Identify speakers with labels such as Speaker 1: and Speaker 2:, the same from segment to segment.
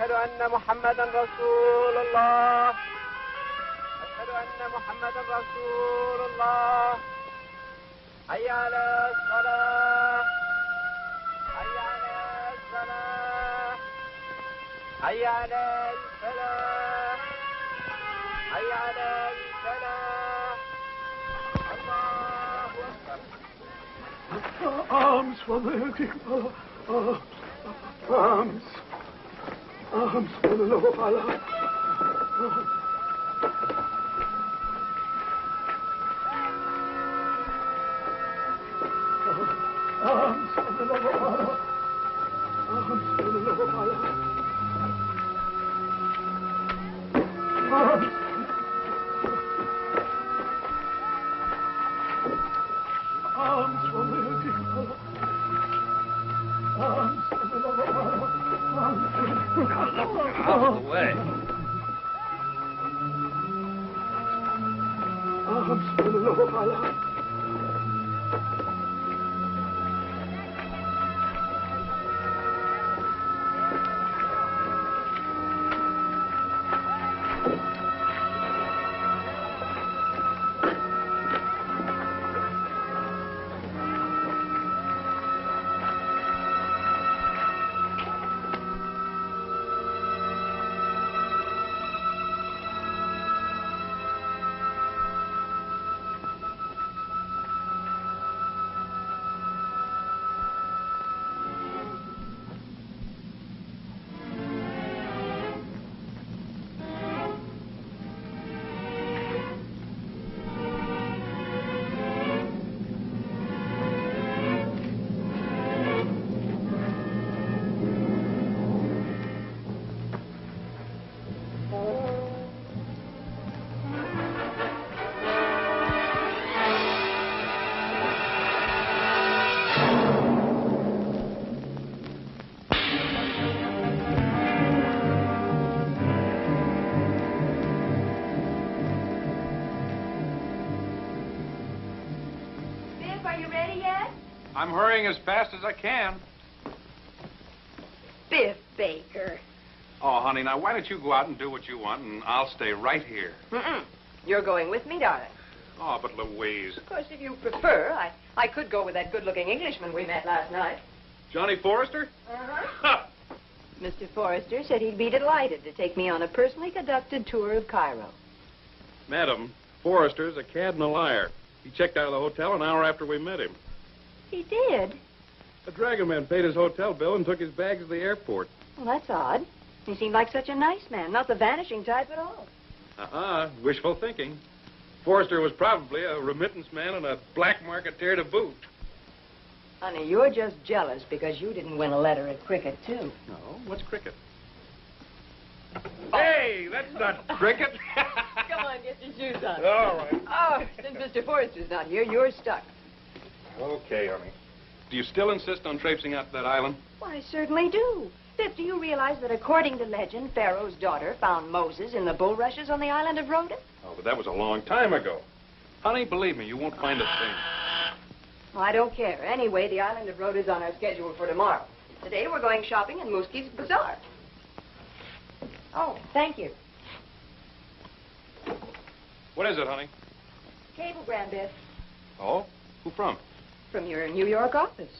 Speaker 1: أشهد أن محمدا رسول الله أشهد أن محمدا رسول الله حي على الصلاة حي على الصلاة حي على الفلاح حي على الفلاح الله أكبر.
Speaker 2: Arms for the arms for the love of Allah. Arms for the love of Allah. Arms for the love of Allah. Arms. Arms for the love of Allah. Arms for the love of Allah.
Speaker 3: Out of the way.
Speaker 2: Arms for the love of Allah.
Speaker 3: I'm hurrying as fast as I can.
Speaker 4: Biff Baker.
Speaker 3: Oh, honey, now why don't you go out and do what you want, and I'll stay right here.
Speaker 4: You're going with me, darling.
Speaker 3: Oh, but Louise.
Speaker 4: Of course, if you prefer, I could go with that good-looking Englishman we met last night.
Speaker 3: Johnny Forrester?
Speaker 4: Uh-huh. Mr. Forrester said he'd be delighted to take me on a personally conducted tour of Cairo.
Speaker 3: Madam, Forrester's a cad and a liar. He checked out of the hotel an hour after we met him.
Speaker 4: He did?
Speaker 3: The dragoman paid his hotel bill and took his bags to the airport.
Speaker 4: Well, that's odd. He seemed like such a nice man, not the vanishing type at all.
Speaker 3: Wishful thinking. Forrester was probably a remittance man and a black marketeer to boot.
Speaker 4: Honey, you're just jealous because you didn't win a letter at cricket, too.
Speaker 3: No, what's cricket? Hey, that's not cricket.
Speaker 4: Come on, get your shoes on.
Speaker 3: All right.
Speaker 4: Oh, since Mr. Forrester's not here, you're stuck.
Speaker 3: Okay, honey. Do you still insist on traipsing out to that island?
Speaker 4: Why, I certainly do. Biff, do you realize that according to legend, Pharaoh's daughter found Moses in the bulrushes on the island of Rhoda?
Speaker 3: Oh, but that was a long time ago. Honey, believe me, you won't find a thing.
Speaker 4: Well, I don't care. Anyway, the island of Rhoda's on our schedule for tomorrow. Today we're going shopping in Mosque's Bazaar. Oh, thank you.
Speaker 3: What is it, honey?
Speaker 4: Cablegram, Biff.
Speaker 3: Oh? Who from?
Speaker 4: From your New York office.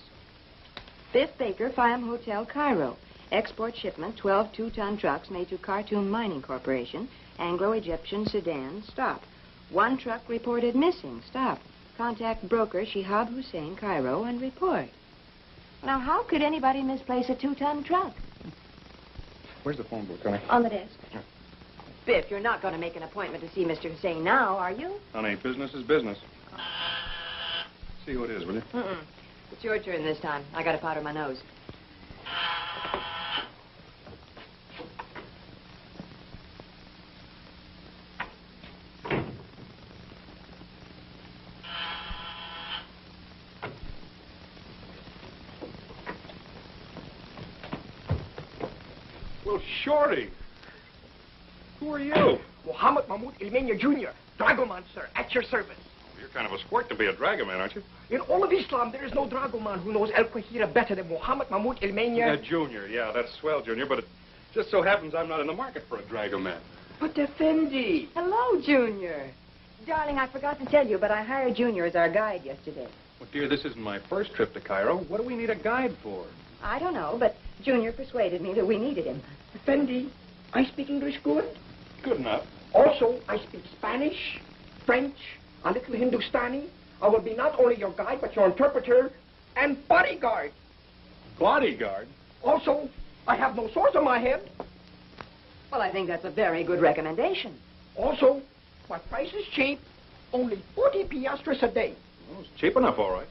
Speaker 4: Biff Baker, Fiam Hotel, Cairo. Export shipment, 12 2-ton trucks made to Khartoum Mining Corporation. Anglo-Egyptian Sudan, stop. 1 truck reported missing, stop. Contact broker Shihab Hussein, Cairo, and report. Now, how could anybody misplace a 2-ton truck?
Speaker 3: Where's the phone book, honey?
Speaker 4: On the desk. Biff, you're not going to make an appointment to see Mr. Hussein now, are you?
Speaker 3: Honey, business is business. See who it is, will you?
Speaker 4: It's your turn this time. I got to powder my nose.
Speaker 3: Well, Shorty. Who are you?
Speaker 5: Mohammed Mahmoud Ilmenia Jr., Dragoman, sir, at your service.
Speaker 3: You're kind of a squirt to be a dragoman, aren't you?
Speaker 5: In all of Islam, there is no Dragoman who knows Al-Qahira better than Mohammed Mahmoud Ilmenia.
Speaker 3: Junior, yeah, that's swell, Junior, but Just so happens I'm not in the market for a dragoman.
Speaker 5: But Effendi.
Speaker 4: Hello, Junior. Darling, I forgot to tell you, but I hired Junior as our guide yesterday.
Speaker 3: Well, dear, this isn't my first trip to Cairo. What do we need a guide for?
Speaker 4: I don't know, but Junior persuaded me that we needed him.
Speaker 5: Effendi, I speak English good.
Speaker 3: Good enough.
Speaker 5: Also, I speak Spanish, French, a little Hindustani. I will be not only your guide, but your interpreter and bodyguard.
Speaker 3: Bodyguard?
Speaker 5: Also, I have no sores on my head.
Speaker 4: Well, I think that's a very good recommendation.
Speaker 5: Also, my price is cheap. Only 40 piastres a day.
Speaker 3: Well, it's cheap enough, all right.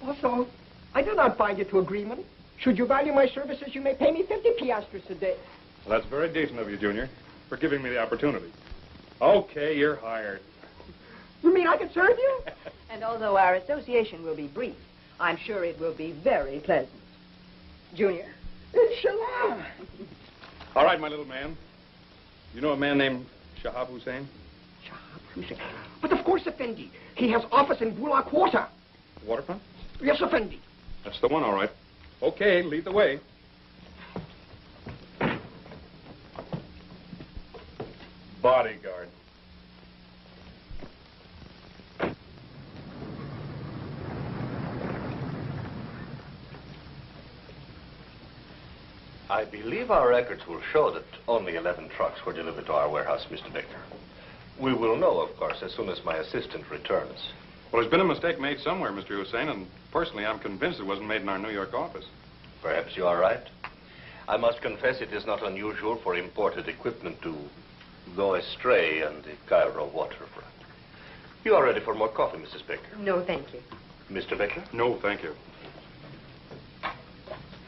Speaker 5: Also, I do not bind you to agreement. Should you value my services, you may pay me 50 piastres a day.
Speaker 3: Well, that's very decent of you, Junior, for giving me the opportunity. Okay, you're hired.
Speaker 5: You mean I can serve you?
Speaker 4: And although our association will be brief, I'm sure it will be very pleasant. Junior?
Speaker 5: Inshallah.
Speaker 3: All right, my little man. You know a man named Shahab Hussein?
Speaker 5: Shahab Hussein. But of course, Effendi. He has office in Bula Quarter.
Speaker 3: Waterfront?
Speaker 5: Yes, Effendi.
Speaker 3: That's the one, all right. Okay, lead the way. Bodyguard.
Speaker 6: I believe our records will show that only 11 trucks were delivered to our warehouse, Mr. Victor. We will know, of course, as soon as my assistant returns.
Speaker 3: Well, there's been a mistake made somewhere, Mr. Hussein, and personally, I'm convinced it wasn't made in our New York office.
Speaker 6: Perhaps you are right. I must confess it is not unusual for imported equipment to go astray on the Cairo waterfront. You are ready for more coffee, Mrs. Baker?
Speaker 4: No, thank you.
Speaker 6: Mr. Baker?
Speaker 3: No, thank you.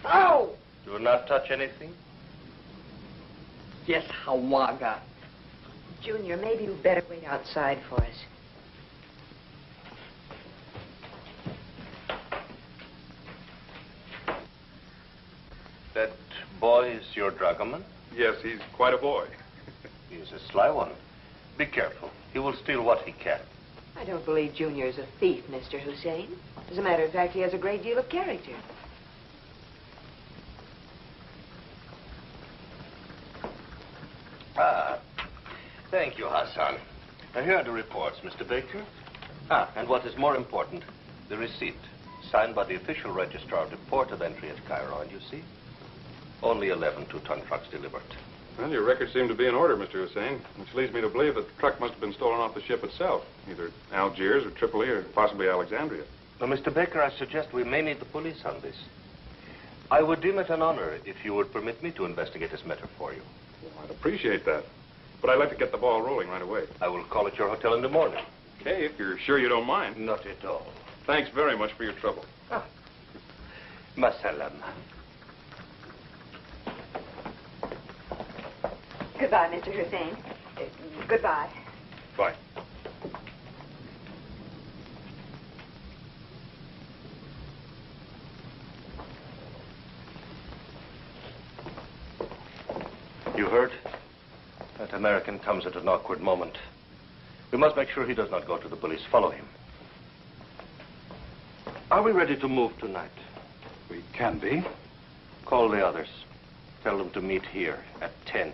Speaker 5: Ow!
Speaker 6: Do not touch anything.
Speaker 5: Yes, Hawaga.
Speaker 4: Junior, maybe you'd better wait outside for us.
Speaker 6: That boy is your dragoman?
Speaker 3: Yes, he's quite a boy.
Speaker 6: He is a sly one. Be careful. He will steal what he can.
Speaker 4: I don't believe Junior's a thief, Mr. Hussein. As a matter of fact, he has a great deal of character.
Speaker 6: Ah, thank you, Hassan. Now, here are the reports, Mr. Baker. Ah, and what is more important, the receipt, signed by the official registrar of the port of entry at Cairo. And you see, only 11 two-ton trucks delivered.
Speaker 3: Well, your records seem to be in order, Mr. Hussein, which leads me to believe that the truck must have been stolen off the ship itself, either Algiers or Tripoli or possibly Alexandria.
Speaker 6: Now, Mr. Baker, I suggest we may need the police on this. I would deem it an honor if you would permit me to investigate this matter for you.
Speaker 3: Well, I'd appreciate that. But I'd like to get the ball rolling right away.
Speaker 6: I will call at your hotel in the morning.
Speaker 3: Okay, if you're sure you don't mind.
Speaker 6: Not at all.
Speaker 3: Thanks very much for your trouble.
Speaker 6: Masalam.
Speaker 4: Goodbye, Mr. Hussein. Goodbye.
Speaker 3: Bye.
Speaker 6: You heard? That American comes at an awkward moment. We must make sure he does not go to the police. Follow him. Are we ready to move tonight?
Speaker 3: We can be.
Speaker 6: Call the others. Tell them to meet here at 10.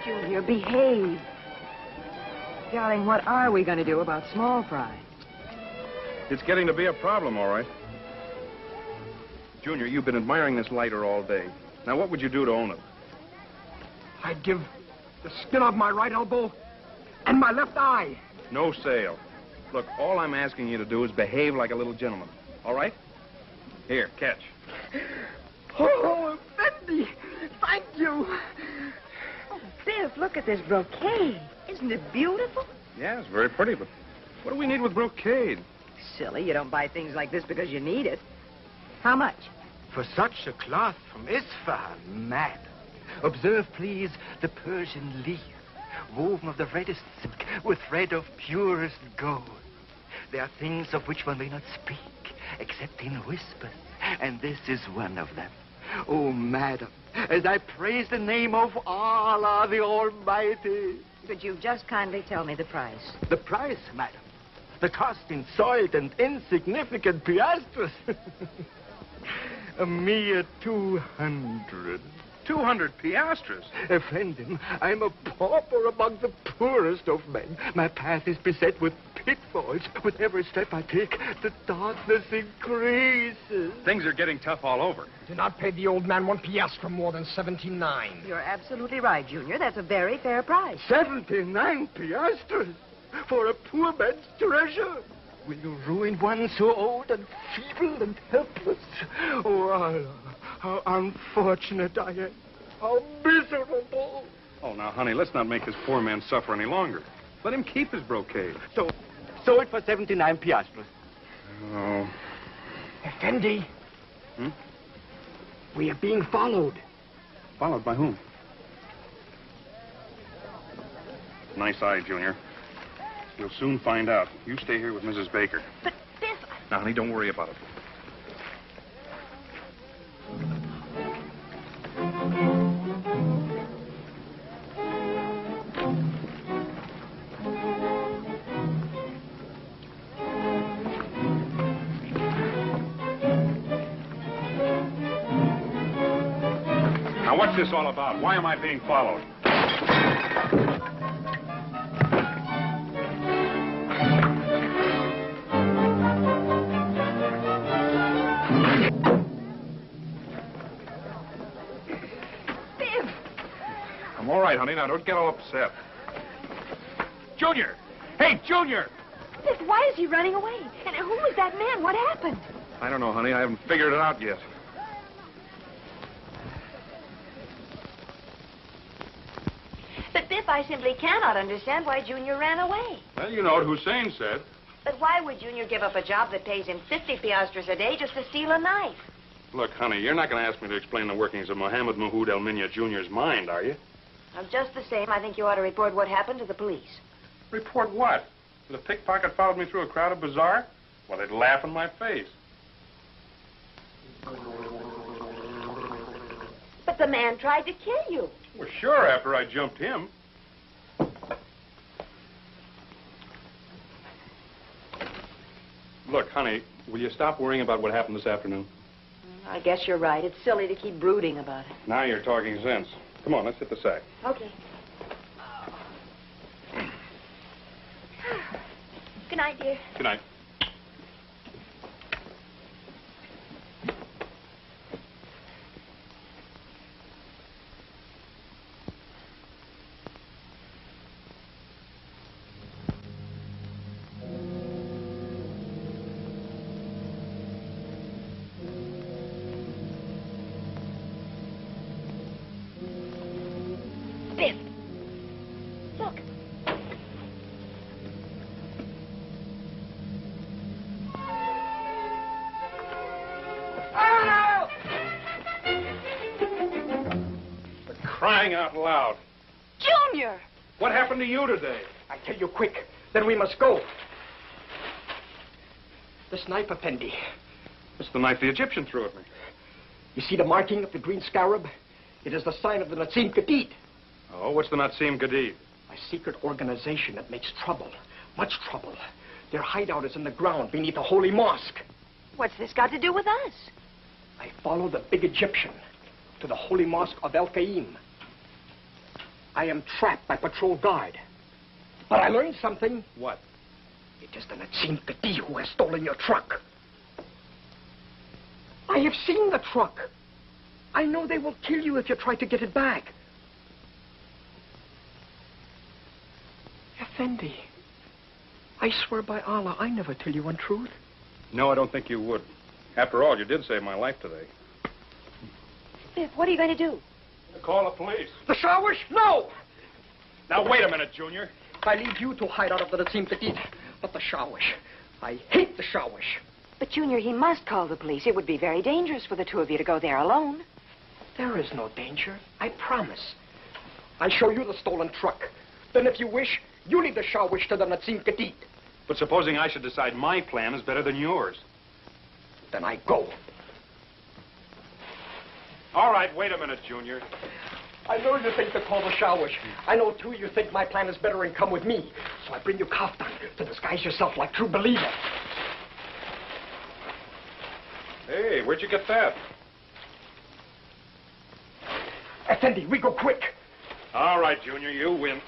Speaker 4: Junior, behave. Darling, what are we going to do about small fry?
Speaker 3: It's getting to be a problem, all right. Junior, you've been admiring this lighter all day. Now, what would you do to own it?
Speaker 5: I'd give the skin off my right elbow and my left eye.
Speaker 3: No sale. Look, all I'm asking you to do is behave like a little gentleman, all right? Here, catch.
Speaker 5: Oh, Effendi, thank you.
Speaker 4: Oh, Biff, look at this brocade. Isn't it beautiful?
Speaker 3: Yeah, it's very pretty, but what do we need with brocade?
Speaker 4: Silly, you don't buy things like this because you need it. How much?
Speaker 7: For such a cloth from Isfahan, mad. Observe, please, the Persian leaf. woven of the reddest silk, with thread of purest gold. There are things of which one may not speak, except in whispers, and this is one of them. Oh, madam, as I praise the name of Allah the Almighty.
Speaker 4: Could you just kindly tell me the price?
Speaker 7: The price, madam? The cost in soiled and insignificant piastres. A mere 200.
Speaker 3: 200 piastres?
Speaker 7: Effendim, I'm a pauper among the poorest of men. My path is beset with pitfalls. With every step I take, the darkness increases.
Speaker 3: Things are getting tough all over.
Speaker 5: Do not pay the old man 1 piastre more than 79.
Speaker 4: You're absolutely right, Junior. That's a very fair price.
Speaker 7: 79 piastres for a poor man's treasure. Will you ruin one so old and feeble and helpless? Oh, Allah, how unfortunate I am. How miserable.
Speaker 3: Oh, now, honey, let's not make this poor man suffer any longer. Let him keep his brocade.
Speaker 7: So it for 79 piastres.
Speaker 3: Oh.
Speaker 5: Effendi.
Speaker 3: Hmm?
Speaker 5: We are being followed.
Speaker 3: Followed by whom? Nice eye, Junior. We'll soon find out. You stay here with Mrs. Baker.
Speaker 4: But, Biff...
Speaker 3: Now, honey, don't worry about it. Now, what's this all about? Why am I being followed? I'm all right, honey. Now, don't get all upset. Junior! Hey, Junior!
Speaker 4: Biff, why is he running away? And who was that man? What happened?
Speaker 3: I don't know, honey. I haven't figured it out yet.
Speaker 4: But, Biff, I simply cannot understand why Junior ran away.
Speaker 3: Well, you know what Hussein said.
Speaker 4: But why would Junior give up a job that pays him 50 piastres a day just to steal a knife?
Speaker 3: Look, honey, you're not going to ask me to explain the workings of Mohammed Mahoud El Minya Jr.'s mind, are you?
Speaker 4: Well, just the same, I think you ought to report what happened to the police.
Speaker 3: Report what? The pickpocket followed me through a crowded bazaar? Well, they'd laugh in my face.
Speaker 4: But the man tried to kill you.
Speaker 3: Well, sure, after I jumped him. Look, honey, will you stop worrying about what happened this afternoon?
Speaker 4: I guess you're right. It's silly to keep brooding about it.
Speaker 3: Now you're talking sense. Come on, let's hit the sack.
Speaker 4: Okay. Good night, dear.
Speaker 3: Good night.
Speaker 4: Biff. Look.
Speaker 5: Oh!
Speaker 3: For crying out loud.
Speaker 4: Junior!
Speaker 3: What happened to you today?
Speaker 5: I tell you quick, then we must go. This knife, Effendi.
Speaker 3: It's the knife the Egyptian threw at me.
Speaker 5: You see the marking of the green scarab? It is the sign of the Nazim Gadid.
Speaker 3: Oh, what's the Nazim Gadid?
Speaker 5: A secret organization that makes trouble. Much trouble. Their hideout is in the ground beneath the Holy Mosque.
Speaker 4: What's this got to do with us?
Speaker 5: I follow the big Egyptian to the Holy Mosque of El Qaim. I am trapped by patrol guard. But I learned something.
Speaker 3: What?
Speaker 5: It is the Nazim Gadid who has stolen your truck. I have seen the truck. I know they will kill you if you try to get it back. Effendi, I swear by Allah, I never tell you untruth.
Speaker 3: No, I don't think you would. After all, you did save my life today.
Speaker 4: Biff, what are you going to do?
Speaker 3: Call the police.
Speaker 5: The showers? No!
Speaker 3: Now, wait a minute, Junior.
Speaker 5: I leave you to hide out of the Nazim Gadid. But the showers, I hate the showers.
Speaker 4: But, Junior, he must call the police. It would be very dangerous for the two of you to go there alone.
Speaker 5: There is no danger. I promise. I show you the stolen truck. Then if you wish, you leave the Shawish to the Nazim Kadid.
Speaker 3: But supposing I should decide my plan is better than yours?
Speaker 5: Then I go.
Speaker 3: All right, wait a minute, Junior.
Speaker 5: I know you think to call the Shawish. I know, too, you think my plan is better and come with me. So I bring you kaftan to disguise yourself like true believer.
Speaker 3: Hey, where'd you get that?
Speaker 5: Effendi, we go quick.
Speaker 3: All right, Junior, you win.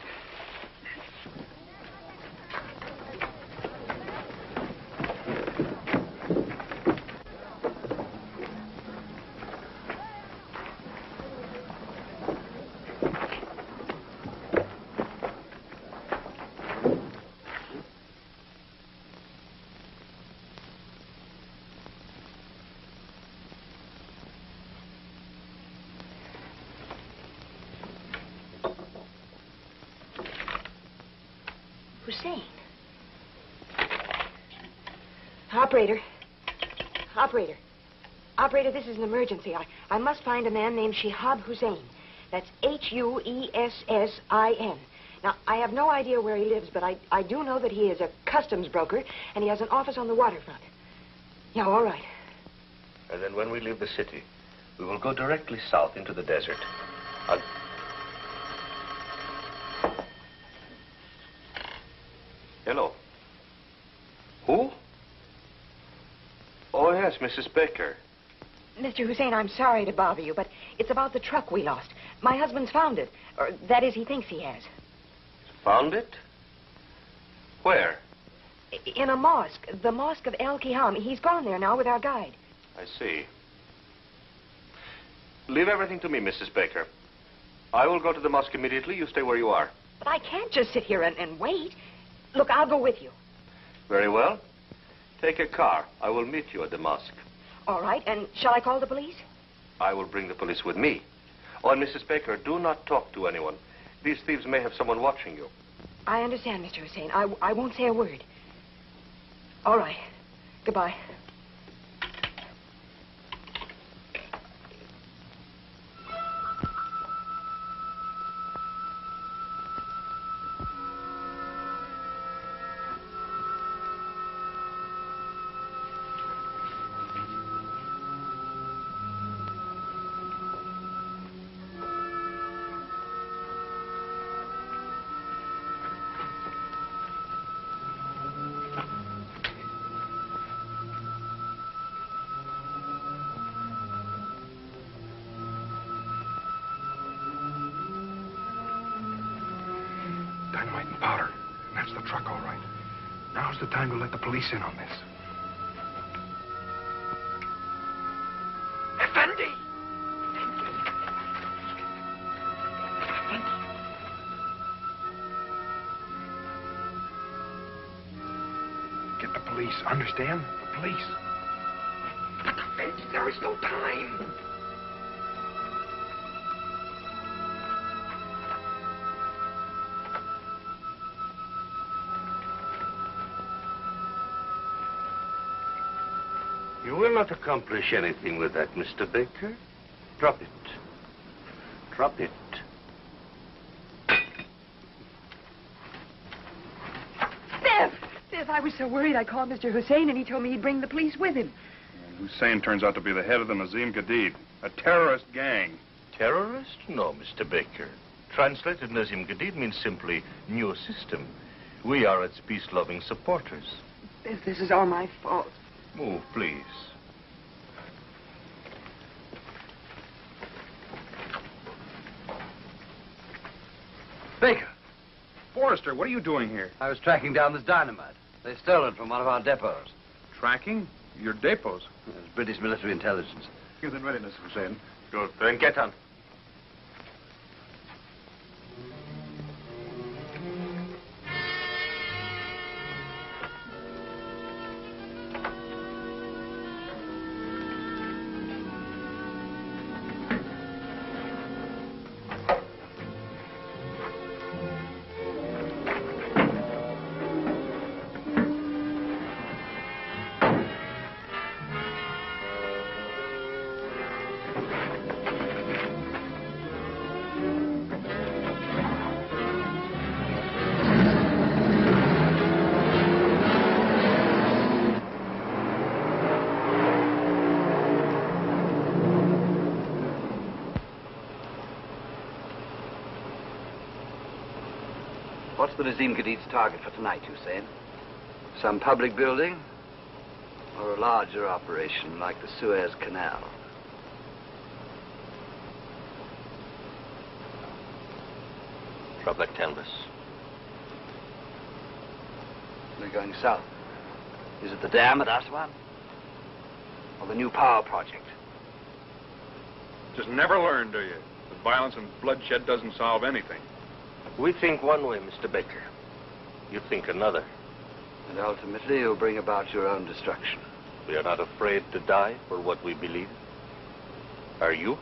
Speaker 4: Hussein. Operator. Operator. Operator, this is an emergency. I must find a man named Shihab Hussein. That's Huessin. Now, I have no idea where he lives, but I do know that he is a customs broker, and he has an office on the waterfront. Yeah, all right.
Speaker 6: And then when we leave the city, we will go directly south into the desert. Hello. Who? Oh, yes, Mrs. Baker.
Speaker 4: Mr. Hussein, I'm sorry to bother you, but it's about the truck we lost. My husband's found it. Or, that is, he thinks he has.
Speaker 6: Found it? Where?
Speaker 4: In a mosque. The Mosque of El Kiham. He's gone there now with our guide.
Speaker 6: I see. Leave everything to me, Mrs. Baker. I will go to the mosque immediately. You stay where you are.
Speaker 4: But I can't just sit here and wait. Look, I'll go with you.
Speaker 6: Very well. Take a car. I will meet you at the mosque.
Speaker 4: All right, and shall I call the police?
Speaker 6: I will bring the police with me. Oh, and Mrs. Baker, do not talk to anyone. These thieves may have someone watching you.
Speaker 4: I understand, Mr. Hussein. I won't say a word. All right. Goodbye.
Speaker 2: Dynamite and powder. That's the truck, all right. Now's the time to let the police in on this.
Speaker 5: Effendi!
Speaker 2: Get the police. Understand? The police.
Speaker 5: But Effendi, there is no time.
Speaker 6: You will not accomplish anything with that, Mr. Baker. Drop it. Drop it.
Speaker 4: Biff, I was so worried I called Mr. Hussein, and he told me he'd bring the police with him.
Speaker 3: And Hussein turns out to be the head of the Nazim Kadid, a terrorist gang.
Speaker 6: Terrorist? No, Mr. Baker. Translated Nazim Gadid means simply new system. We are its peace-loving supporters.
Speaker 4: Biff, this is all my fault.
Speaker 6: Move, please.
Speaker 8: Baker,
Speaker 3: Forrester, what are you doing here?
Speaker 8: I was tracking down this dynamite. They stole it from one of our depots.
Speaker 3: Tracking? Your depots?
Speaker 8: It's British military intelligence.
Speaker 2: You're in readiness, Hussein.
Speaker 6: Good. Then get on.
Speaker 8: the Nazim Gadid's target for tonight, Hussein? Some public building? Or a larger operation like the Suez Canal?
Speaker 6: Drop that canvas.
Speaker 8: We're going south. Is it the dam at Aswan? Or the new power project?
Speaker 3: Just never learn, do you? That violence and bloodshed doesn't solve anything.
Speaker 6: We think one way, Mr. Baker. You think another.
Speaker 8: And ultimately, you'll bring about your own destruction.
Speaker 6: We are not afraid to die for what we believe. Are you?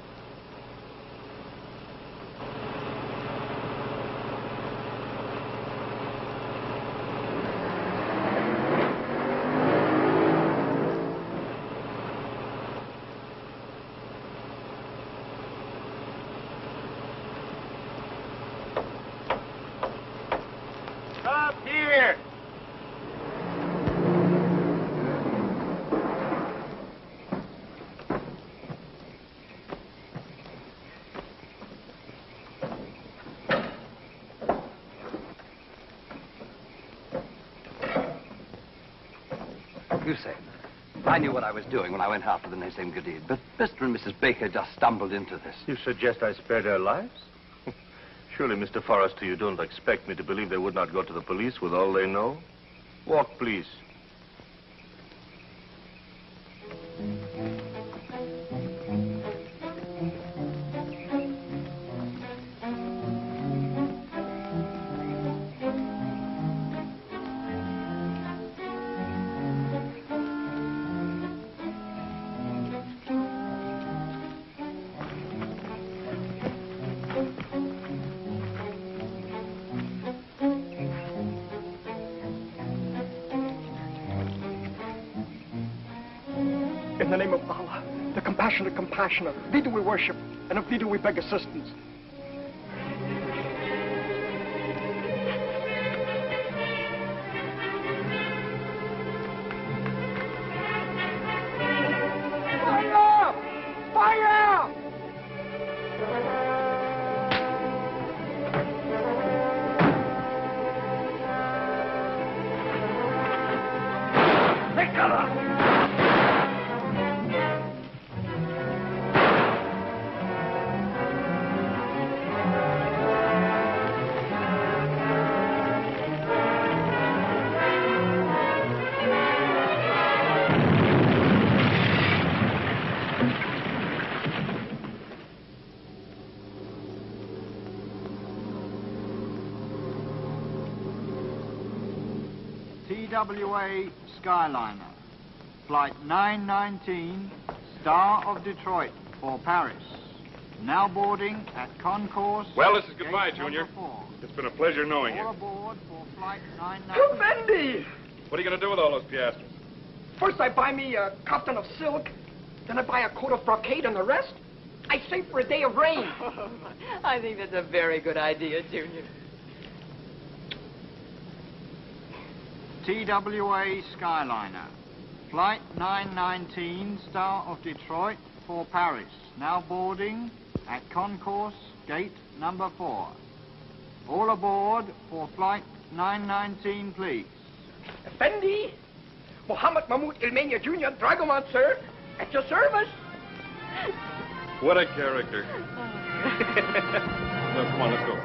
Speaker 1: Up here!
Speaker 8: Hussein, I knew what I was doing when I went after the Nazim Gadid, but Mr. and Mrs. Baker just stumbled into this.
Speaker 6: You suggest I spare their lives? Surely, Mr. Forrester, you don't expect me to believe they would not go to the police with all they know? Walk, please.
Speaker 5: In the name of Allah, the compassionate, compassionate, thee do we worship, and of thee do we beg assistance. Fire! Fire!
Speaker 9: TWA Skyliner, Flight 919, Star of Detroit for Paris. Now boarding at Concourse.
Speaker 3: Well, this is goodbye,
Speaker 9: gate
Speaker 3: Junior.
Speaker 9: number 4.
Speaker 3: It's been a pleasure knowing you.
Speaker 9: All aboard for Flight 919.
Speaker 5: Fendi!
Speaker 3: What are you going to do with all those piastres?
Speaker 5: First I buy me a cotton of silk, then I buy a coat of brocade, and the rest I save for a day of rain.
Speaker 4: I think that's a very good idea, Junior.
Speaker 9: TWA Skyliner, Flight 919, Star of Detroit for Paris. Now boarding at Concourse, gate number 4. All aboard for Flight 919, please.
Speaker 5: Effendi, Muhammad Mahmoud Ilmania Jr., Dragoman, sir, at your service.
Speaker 3: What a character. No, come on, let's go.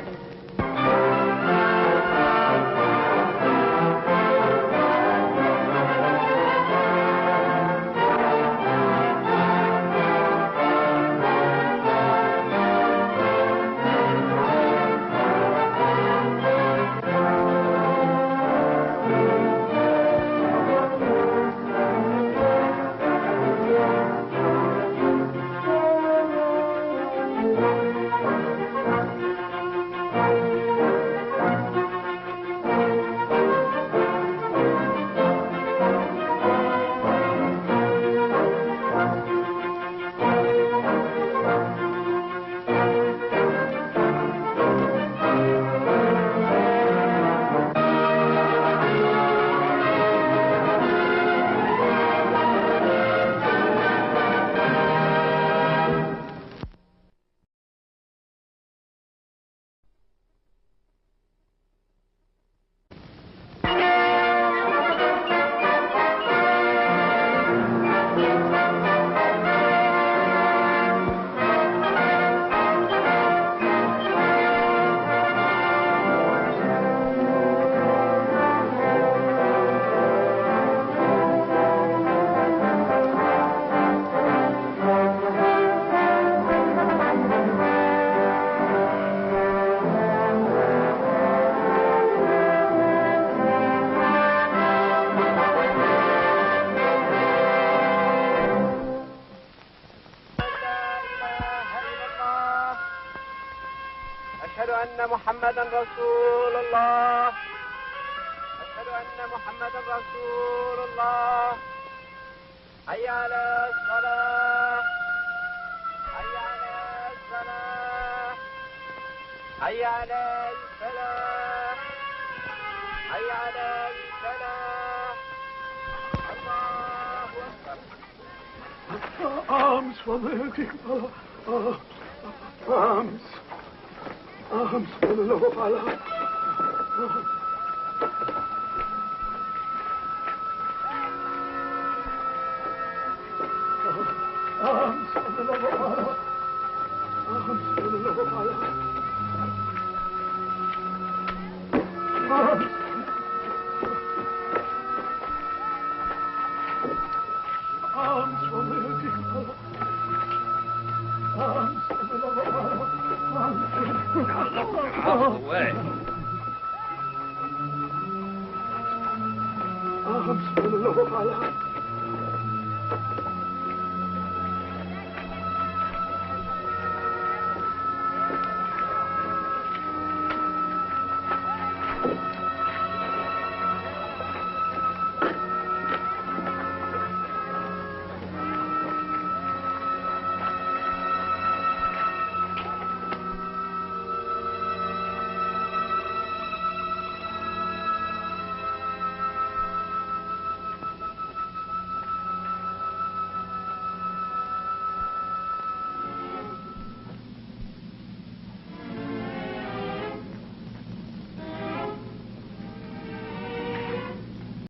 Speaker 1: الله أشهد أن محمدا رسول الله حي على الصلاة حي على الصلاة حي على الفلاح حي على الفلاح الله أكبر.
Speaker 2: Arms for the king. Arms. Arms for the love of Allah. Arms for the love of Allah. Arms for the love of Allah. Arms. Arms for the king. Arms for the love of Allah.
Speaker 6: Out of the way.
Speaker 2: Arms for the love of Allah.